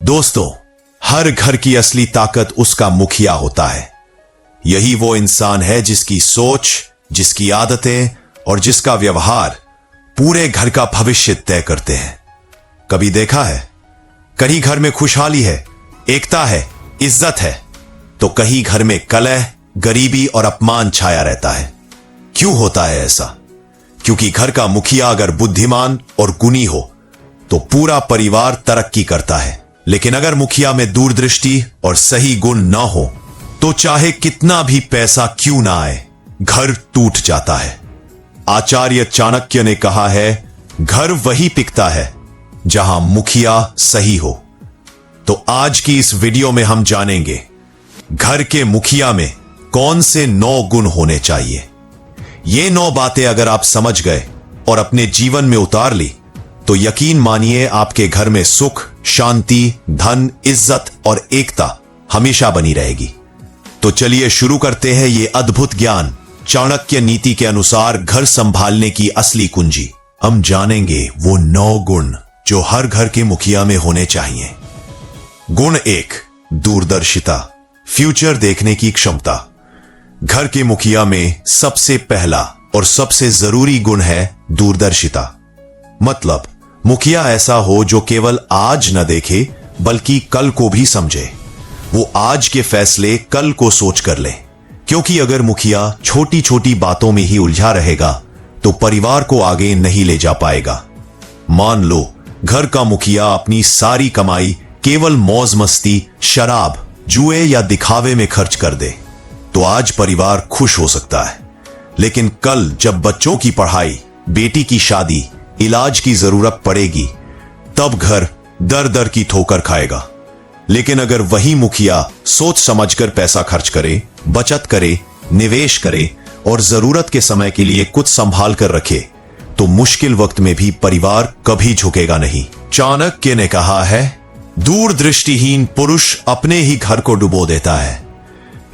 दोस्तों, हर घर की असली ताकत उसका मुखिया होता है। यही वो इंसान है जिसकी सोच, जिसकी आदतें और जिसका व्यवहार पूरे घर का भविष्य तय करते हैं। कभी देखा है, कहीं घर में खुशहाली है, एकता है, इज्जत है, तो कहीं घर में कलह, गरीबी और अपमान छाया रहता है। क्यों होता है ऐसा? क्योंकि घर का मुखिया अगर बुद्धिमान और गुणी हो तो पूरा परिवार तरक्की करता है, लेकिन अगर मुखिया में दूरदृष्टि और सही गुण ना हो तो चाहे कितना भी पैसा क्यों ना आए, घर टूट जाता है। आचार्य चाणक्य ने कहा है, घर वही टिकता है जहां मुखिया सही हो। तो आज की इस वीडियो में हम जानेंगे घर के मुखिया में कौन से 9 गुण होने चाहिए। ये 9 बातें अगर आप समझ गए और अपने जीवन में उतार ली तो यकीन मानिए आपके घर में सुख, शांति, धन, इज्जत और एकता हमेशा बनी रहेगी। तो चलिए शुरू करते हैं ये अद्भुत ज्ञान, चाणक्य नीति के अनुसार घर संभालने की असली कुंजी। हम जानेंगे वो 9 गुण जो हर घर के मुखिया में होने चाहिए। गुण 1, दूरदर्शिता, फ्यूचर देखने की क्षमता। घर के मुखिया में सबसे पहला और सबसे जरूरी गुण है दूरदर्शिता। मतलब मुखिया ऐसा हो जो केवल आज न देखे बल्कि कल को भी समझे। वो आज के फैसले कल को सोच कर ले, क्योंकि अगर मुखिया छोटी छोटी बातों में ही उलझा रहेगा तो परिवार को आगे नहीं ले जा पाएगा। मान लो घर का मुखिया अपनी सारी कमाई केवल मौज मस्ती, शराब, जुए या दिखावे में खर्च कर दे तो आज परिवार खुश हो सकता है, लेकिन कल जब बच्चों की पढ़ाई, बेटी की शादी, इलाज की जरूरत पड़ेगी तब घर दर दर की ठोकर खाएगा। लेकिन अगर वही मुखिया सोच समझकर पैसा खर्च करे, बचत करे, निवेश करे और जरूरत के समय के लिए कुछ संभाल कर रखे तो मुश्किल वक्त में भी परिवार कभी झुकेगा नहीं। चाणक्य ने कहा है, दूरदृष्टिहीन पुरुष अपने ही घर को डुबो देता है।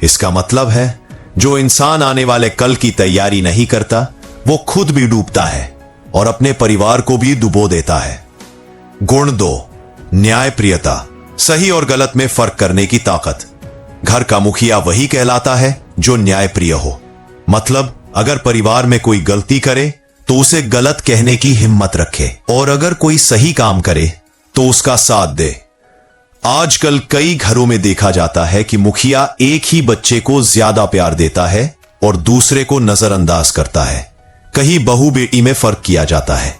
इसका मतलब है जो इंसान आने वाले कल की तैयारी नहीं करता वो खुद भी डूबता है और अपने परिवार को भी डुबो देता है। गुण 2, न्यायप्रियता, सही और गलत में फर्क करने की ताकत। घर का मुखिया वही कहलाता है जो न्यायप्रिय हो। मतलब अगर परिवार में कोई गलती करे तो उसे गलत कहने की हिम्मत रखे, और अगर कोई सही काम करे तो उसका साथ दे। आजकल कई घरों में देखा जाता है कि मुखिया एक ही बच्चे को ज्यादा प्यार देता है और दूसरे को नजरअंदाज करता है। कहीं बहू बेटी में फर्क किया जाता है,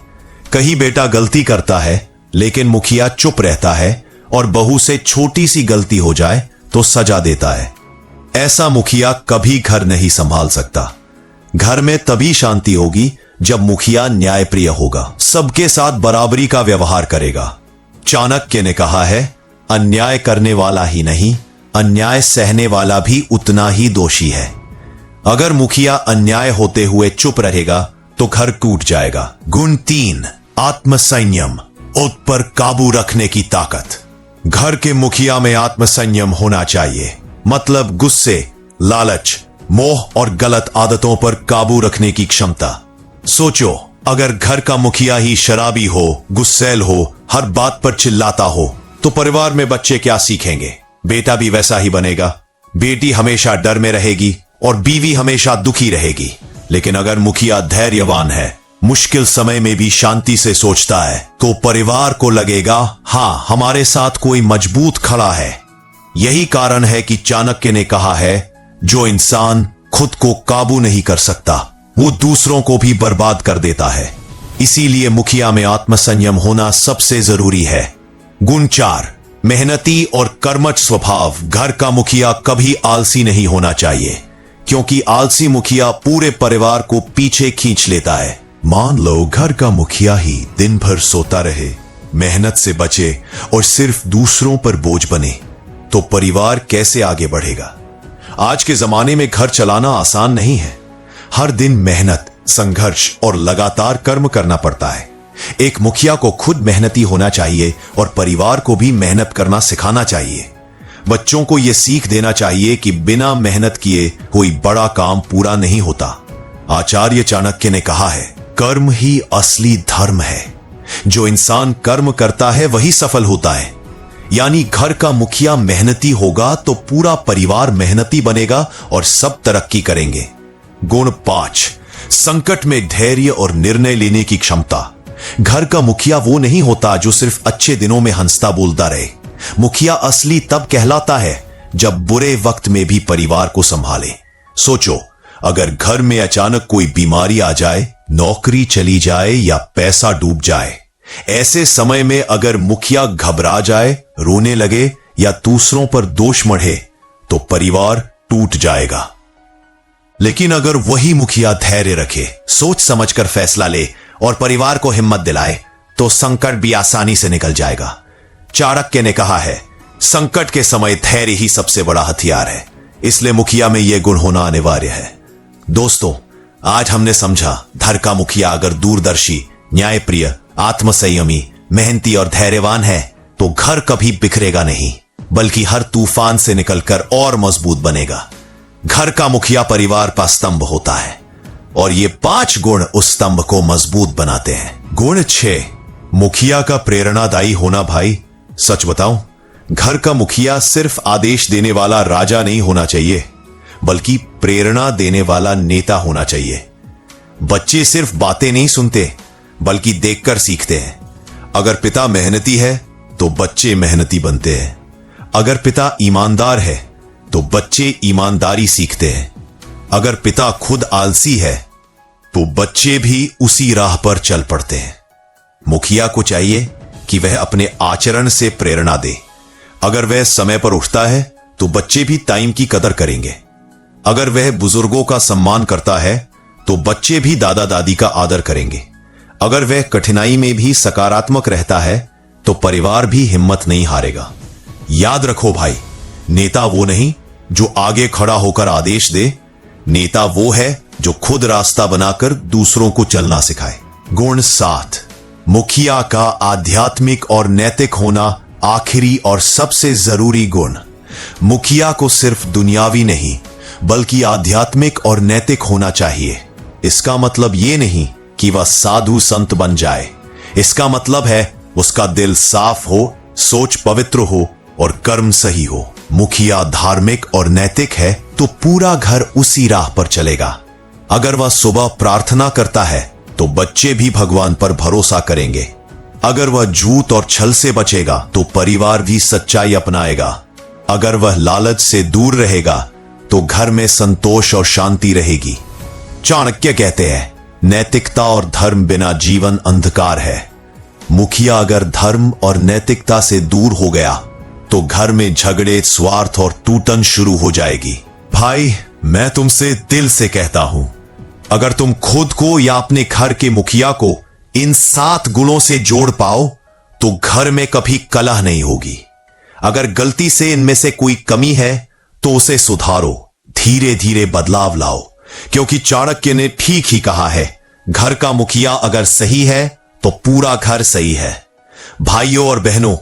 कहीं बेटा गलती करता है लेकिन मुखिया चुप रहता है और बहू से छोटी सी गलती हो जाए तो सजा देता है। ऐसा मुखिया कभी घर नहीं संभाल सकता। घर में तभी शांति होगी जब मुखिया न्यायप्रिय होगा, सबके साथ बराबरी का व्यवहार करेगा। चाणक्य ने कहा है, अन्याय करने वाला ही नहीं, अन्याय सहने वाला भी उतना ही दोषी है। अगर मुखिया अन्याय होते हुए चुप रहेगा तो घर टूट जाएगा। गुण 3, आत्मसंयम, खुद पर काबू रखने की ताकत। घर के मुखिया में आत्मसंयम होना चाहिए। मतलब गुस्से, लालच, मोह और गलत आदतों पर काबू रखने की क्षमता। सोचो, अगर घर का मुखिया ही शराबी हो, गुस्सैल हो, हर बात पर चिल्लाता हो तो परिवार में बच्चे क्या सीखेंगे? बेटा भी वैसा ही बनेगा, बेटी हमेशा डर में रहेगी और बीवी हमेशा दुखी रहेगी। लेकिन अगर मुखिया धैर्यवान है, मुश्किल समय में भी शांति से सोचता है तो परिवार को लगेगा, हाँ, हमारे साथ कोई मजबूत खड़ा है। यही कारण है कि चाणक्य ने कहा है, जो इंसान खुद को काबू नहीं कर सकता वो दूसरों को भी बर्बाद कर देता है। इसीलिए मुखिया में आत्मसंयम होना सबसे जरूरी है। गुण 4, मेहनती और कर्मठ स्वभाव। घर का मुखिया कभी आलसी नहीं होना चाहिए, क्योंकि आलसी मुखिया पूरे परिवार को पीछे खींच लेता है। मान लो घर का मुखिया ही दिन भर सोता रहे, मेहनत से बचे और सिर्फ दूसरों पर बोझ बने तो परिवार कैसे आगे बढ़ेगा? आज के जमाने में घर चलाना आसान नहीं है। हर दिन मेहनत, संघर्ष और लगातार कर्म करना पड़ता है। एक मुखिया को खुद मेहनती होना चाहिए और परिवार को भी मेहनत करना सिखाना चाहिए। बच्चों को यह सीख देना चाहिए कि बिना मेहनत किए कोई बड़ा काम पूरा नहीं होता। आचार्य चाणक्य ने कहा है, कर्म ही असली धर्म है। जो इंसान कर्म करता है वही सफल होता है। यानी घर का मुखिया मेहनती होगा तो पूरा परिवार मेहनती बनेगा और सब तरक्की करेंगे। गुण 5, संकट में धैर्य और निर्णय लेने की क्षमता। घर का मुखिया वो नहीं होता जो सिर्फ अच्छे दिनों में हंसता बोलता रहे। मुखिया असली तब कहलाता है जब बुरे वक्त में भी परिवार को संभाले। सोचो, अगर घर में अचानक कोई बीमारी आ जाए, नौकरी चली जाए या पैसा डूब जाए, ऐसे समय में अगर मुखिया घबरा जाए, रोने लगे या दूसरों पर दोष मढ़े तो परिवार टूट जाएगा। लेकिन अगर वही मुखिया धैर्य रखे, सोच समझकर फैसला ले और परिवार को हिम्मत दिलाए तो संकट भी आसानी से निकल जाएगा। चाणक्य ने कहा है, संकट के समय धैर्य ही सबसे बड़ा हथियार है। इसलिए मुखिया में यह गुण होना अनिवार्य है। दोस्तों, आज हमने समझा घर का मुखिया अगर दूरदर्शी, न्यायप्रिय, आत्मसंयमी, मेहनती और धैर्यवान है तो घर कभी बिखरेगा नहीं, बल्कि हर तूफान से निकलकर और मजबूत बनेगा। घर का मुखिया परिवार का स्तंभ होता है और ये 5 गुण उस स्तंभ को मजबूत बनाते हैं। गुण 6, मुखिया का प्रेरणादायी होना। भाई सच बताऊं, घर का मुखिया सिर्फ आदेश देने वाला राजा नहीं होना चाहिए, बल्कि प्रेरणा देने वाला नेता होना चाहिए। बच्चे सिर्फ बातें नहीं सुनते, बल्कि देखकर सीखते हैं। अगर पिता मेहनती है तो बच्चे मेहनती बनते हैं। अगर पिता ईमानदार है तो बच्चे ईमानदारी सीखते हैं। अगर पिता खुद आलसी है तो बच्चे भी उसी राह पर चल पड़ते हैं। मुखिया को चाहिए कि वह अपने आचरण से प्रेरणा दे। अगर वह समय पर उठता है तो बच्चे भी टाइम की कदर करेंगे। अगर वह बुजुर्गों का सम्मान करता है तो बच्चे भी दादा दादी का आदर करेंगे। अगर वह कठिनाई में भी सकारात्मक रहता है तो परिवार भी हिम्मत नहीं हारेगा। याद रखो भाई, नेता वो नहीं जो आगे खड़ा होकर आदेश दे, नेता वो है जो खुद रास्ता बनाकर दूसरों को चलना सिखाए। गुण 7, मुखिया का आध्यात्मिक और नैतिक होना। आखिरी और सबसे जरूरी गुण, मुखिया को सिर्फ दुनियावी नहीं बल्कि आध्यात्मिक और नैतिक होना चाहिए। इसका मतलब यह नहीं कि वह साधु संत बन जाए। इसका मतलब है उसका दिल साफ हो, सोच पवित्र हो और कर्म सही हो। मुखिया धार्मिक और नैतिक है तो पूरा घर उसी राह पर चलेगा। अगर वह सुबह प्रार्थना करता है तो बच्चे भी भगवान पर भरोसा करेंगे। अगर वह झूठ और छल से बचेगा तो परिवार भी सच्चाई अपनाएगा। अगर वह लालच से दूर रहेगा तो घर में संतोष और शांति रहेगी। चाणक्य कहते हैं, नैतिकता और धर्म बिना जीवन अंधकार है। मुखिया अगर धर्म और नैतिकता से दूर हो गया तो घर में झगड़े, स्वार्थ और टूटन शुरू हो जाएगी। भाई, मैं तुमसे दिल से कहता हूं, अगर तुम खुद को या अपने घर के मुखिया को इन 7 गुणों से जोड़ पाओ तो घर में कभी कलह नहीं होगी। अगर गलती से इनमें से कोई कमी है तो उसे सुधारो, धीरे धीरे बदलाव लाओ, क्योंकि चाणक्य ने ठीक ही कहा है, घर का मुखिया अगर सही है तो पूरा घर सही है। भाइयों और बहनों,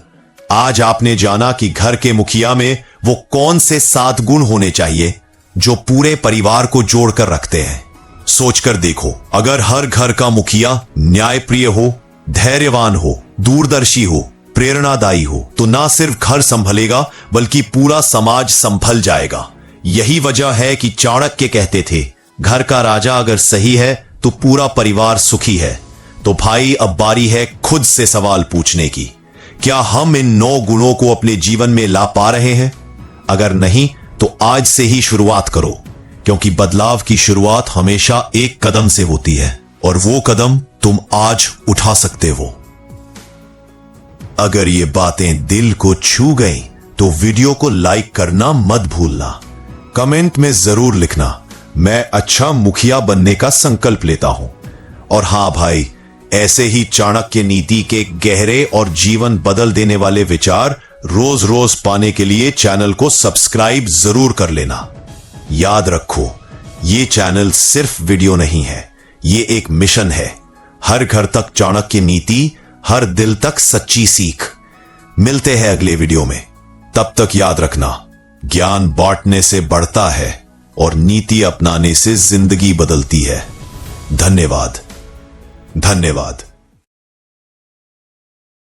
आज आपने जाना कि घर के मुखिया में वो कौन से 7 गुण होने चाहिए जो पूरे परिवार को जोड़कर रखते हैं। सोचकर देखो, अगर हर घर का मुखिया न्यायप्रिय हो, धैर्यवान हो, दूरदर्शी हो, प्रेरणादायी हो तो ना सिर्फ घर संभलेगा बल्कि पूरा समाज संभल जाएगा। यही वजह है कि चाणक्य कहते थे, घर का राजा अगर सही है तो पूरा परिवार सुखी है। तो भाई, अब बारी है खुद से सवाल पूछने की, क्या हम इन 9 गुणों को अपने जीवन में ला पा रहे हैं? अगर नहीं तो आज से ही शुरुआत करो, क्योंकि बदलाव की शुरुआत हमेशा एक कदम से होती है और वो कदम तुम आज उठा सकते हो। अगर ये बातें दिल को छू गई तो वीडियो को लाइक करना मत भूलना। कमेंट में जरूर लिखना, मैं अच्छा मुखिया बनने का संकल्प लेता हूं। और हां भाई, ऐसे ही चाणक्य नीति के गहरे और जीवन बदल देने वाले विचार रोज रोज पाने के लिए चैनल को सब्सक्राइब जरूर कर लेना। याद रखो, ये चैनल सिर्फ वीडियो नहीं है, ये एक मिशन है। हर घर तक चाणक्य नीति, हर दिल तक सच्ची सीख। मिलते हैं अगले वीडियो में। तब तक याद रखना, ज्ञान बांटने से बढ़ता है और नीति अपनाने से जिंदगी बदलती है। धन्यवाद। धन्यवाद।